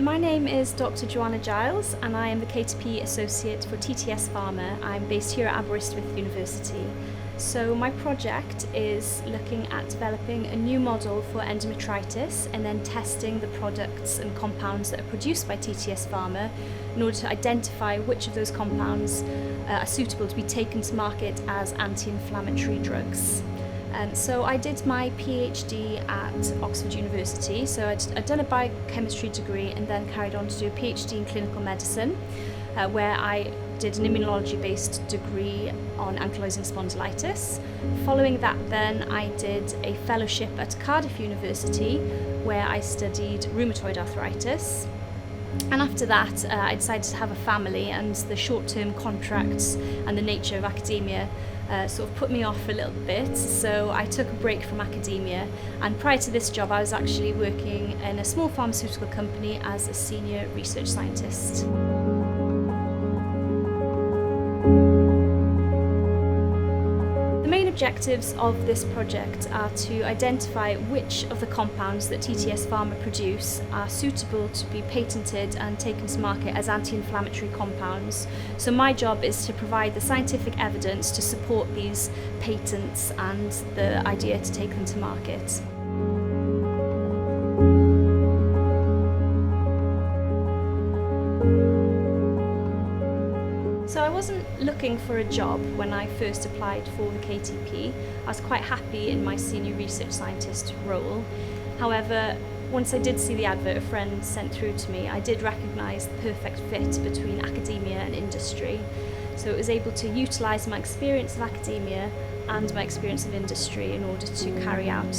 My name is Dr. Joanna Giles and I am the KTP Associate for TTS Pharma. I'm based here at Aberystwyth University. So my project is looking at developing a new model for endometritis and then testing the products and compounds that are produced by TTS Pharma in order to identify which of those compounds are suitable to be taken to market as anti-inflammatory drugs. So I did my PhD at Oxford University, so I'd done a biochemistry degree and then carried on to do a PhD in clinical medicine, where I did an immunology-based degree on ankylosing spondylitis. Following that then I did a fellowship at Cardiff University where I studied rheumatoid arthritis. And after that I decided to have a family, and the short-term contracts and the nature of academia sort of put me off a little bit, so I took a break from academia, and prior to this job I was actually working in a small pharmaceutical company as a senior research scientist. The main objectives of this project are to identify which of the compounds that TTS Pharma produce are suitable to be patented and taken to market as anti-inflammatory compounds. So my job is to provide the scientific evidence to support these patents and the idea to take them to market. So I wasn't looking for a job when I first applied for the KTP. I was quite happy in my senior research scientist role. However, once I did see the advert a friend sent through to me, I did recognise the perfect fit between academia and industry. So it was able to utilise my experience of academia and my experience of industry in order to carry out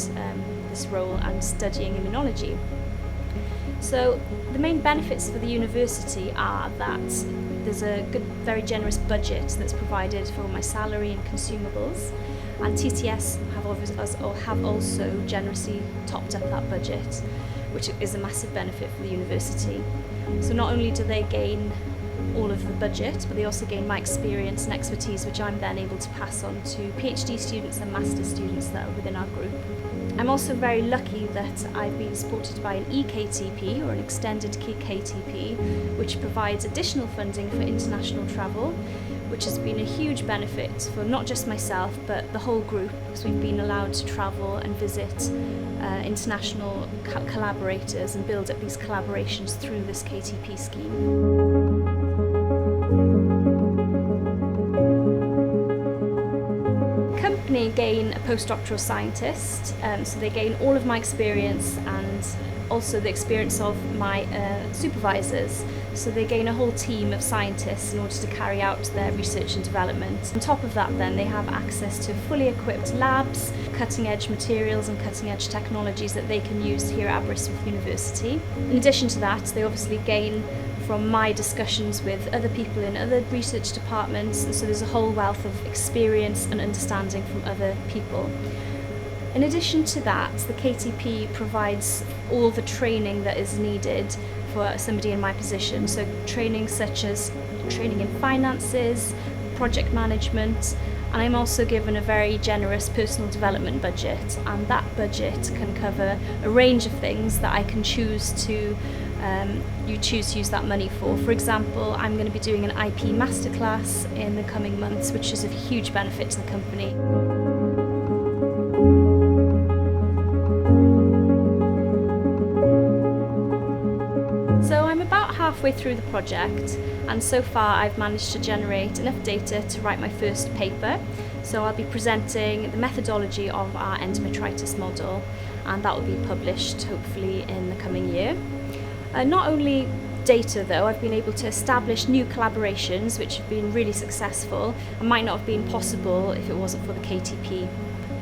this role and studying immunology. So the main benefits for the university are that there's a good, very generous budget that's provided for my salary and consumables, and TTS have also generously topped up that budget, which is a massive benefit for the university. So not only do they gain all of the budget, but they also gain my experience and expertise, which I'm then able to pass on to PhD students and master's students that are within our group. I'm also very lucky that I've been supported by an EKTP, or an extended KTP, which provides additional funding for international travel, which has been a huge benefit for not just myself but the whole group, because we've been allowed to travel and visit international collaborators and build up these collaborations through this KTP scheme. Gain a postdoctoral scientist, so they gain all of my experience and also the experience of my supervisors, so they gain a whole team of scientists in order to carry out their research and development. On top of that then they have access to fully equipped labs, cutting edge materials and cutting edge technologies that they can use here at Aberystwyth University. In addition to that, they obviously gain from my discussions with other people in other research departments, and so there's a whole wealth of experience and understanding from other people. In addition to that, the KTP provides all the training that is needed for somebody in my position, so training such as training in finances, project management, and I'm also given a very generous personal development budget, and that budget can cover a range of things that I can choose to use that money for. For example, I'm going to be doing an IP masterclass in the coming months, which is a huge benefit to the company. So I'm about halfway through the project, and so far I've managed to generate enough data to write my first paper. So I'll be presenting the methodology of our endometritis model, and that will be published hopefully in the coming year. Not only data though, I've been able to establish new collaborations which have been really successful and might not have been possible if it wasn't for the KTP.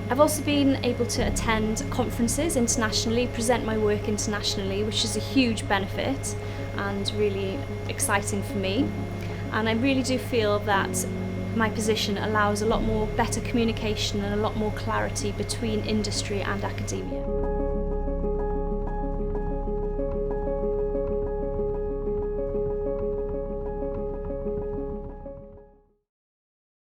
I've also been able to attend conferences internationally, present my work internationally, which is a huge benefit and really exciting for me. And I really do feel that my position allows a lot more better communication and a lot more clarity between industry and academia.